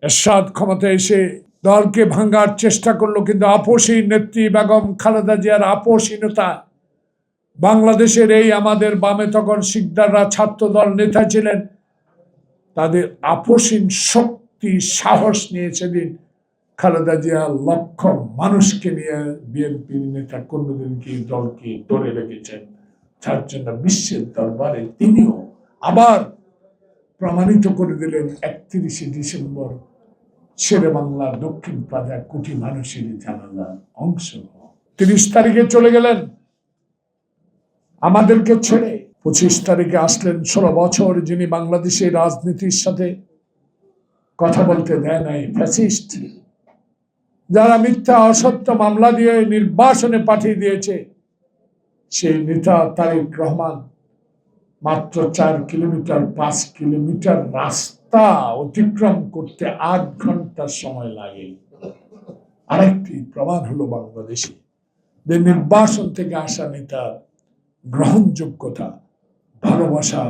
এরশাদ ক্ষমতায় এসে দলকে ভাঙার চেষ্টা করলো, কিন্তু আপসী নেত্রী বেগম খালেদা জিয়ার আপসীনতা, বাংলাদেশের এই আমাদের বামে তখন শিকদাররা ছাত্রদল নেতা ছিলেন, তাদের আপসীন শক্তি সাহস নিয়ে সেদিন খালেদা জিয়া লক্ষ মানুষকে নিয়ে বিএনপির নেতা কর্মীদেরকে দলকে ধরে রেখেছেন, যার জন্য বিশ্বের দরবারে তিনিও আবার প্রমাণিত করে দিলেন 31শে ডিসেম্বর শেরে বাংলা দক্ষিণ প্লাজা কোটি মানুষের জানালার অংশ। 30 তারিখে চলে গেলেন আমাদেরকে ছেড়ে। 25 তারিখে আসলেন 16 বছর যিনি বাংলাদেশের রাজনীতির সাথে কথা বলতে দেয় নাই ফ্যাসিস্ট, যারা মিথ্যা অসত্য মামলা দিয়ে নির্বাসনে পাঠিয়ে দিয়েছে, সেই নেতা তারেক রহমান মাত্র 4 কিলোমিটার 5 কিলোমিটার রাস্তা অতিক্রম করতে 8 ঘন্টা সময় লাগে। আরেকটি প্রমাণ হলো বাংলাদেশে যে নির্বাসন থেকে আসা নেতার গ্রহণযোগ্যতা, ভালোবাসা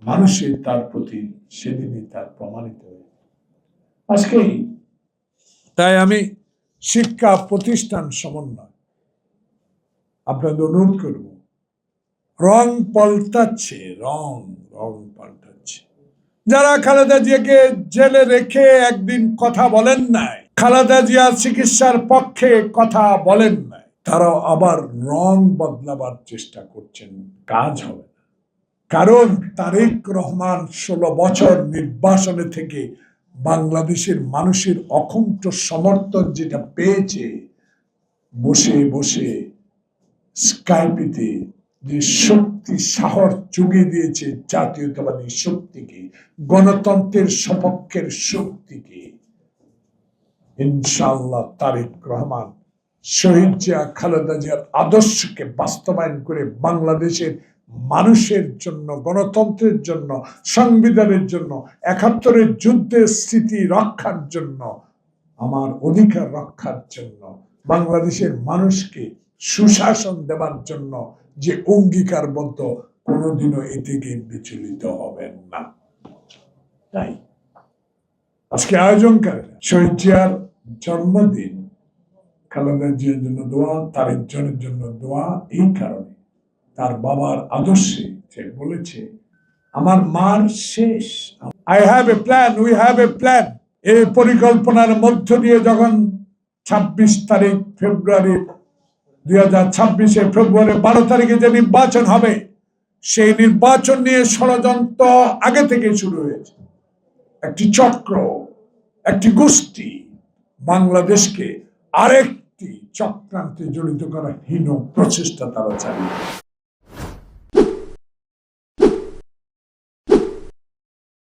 মানুষের তার প্রতি সেদিনই তার প্রমাণিত হয়েছে। আজকে তাই আমি শিক্ষা প্রতিষ্ঠান সমন্বয় আপনাদের অনুরোধ করব, রং পাল্টাচ্ছে, রং পাল্টাচ্ছে। যারা খালেদা জিয়াকে জেলে রেখে একদিন কথা বলেন নাই, খালেদা জিয়া চিকিৎসার পক্ষে কথা বলেন নাই, তারাও আবার রং বদলাবার চেষ্টা করছেন, কাজ হবে না। কারণ তারেক রহমান 16 বছর নির্বাসনে থেকে বাংলাদেশের মানুষের অকুণ্ঠ সমর্থন যেটা পেয়েছে, বসে বসে স্কাইপিতে যে শক্তি সাহস জুগিয়ে দিয়েছে, জাতীয়তাবাদী শক্তিকে, গণতন্ত্রের সপক্ষের শক্তিকে, ইনশাআল্লাহ তারেক রহমান শহীদ জিয়া খালেদা জিয়ার আদর্শকে বাস্তবায়ন করে বাংলাদেশের মানুষের জন্য, গণতন্ত্রের জন্য, সংবিধানের জন্য, 71-এর যুদ্ধের স্মৃতি রক্ষার জন্য, আমার অধিকার রক্ষার জন্য, বাংলাদেশের মানুষকে সুশাসন দেবার জন্য যে অঙ্গীকারবদ্ধ, কোনোদিনও এ থেকে বিচলিত হবেন না। তাই আজকে আয়োজন করেন শহীদ জিয়ার জন্মদিন, খালেদা জিয়ার জন্য দোয়া, তারেক জনের জন্য দোয়া। এই কারণে তার বাবার আদর্শে সে বলেছে, আমার মার শেষ, I have a plan, we have a plan. এই পরিকল্পনার মধ্য দিয়ে যখন 26 তারিখ ফেব্রুয়ারি 2026 ফেব্রুয়ারি 12 তারিখে যে নির্বাচন হবে, সেই নির্বাচন নিয়ে ষড়যন্ত্র আগে থেকে শুরু হয়েছে। একটি চক্র, একটি গোষ্ঠী বাংলাদেশকে আরেকটি চক্রান্তে জড়িত করার হীন প্রচেষ্টা তারা চালিয়ে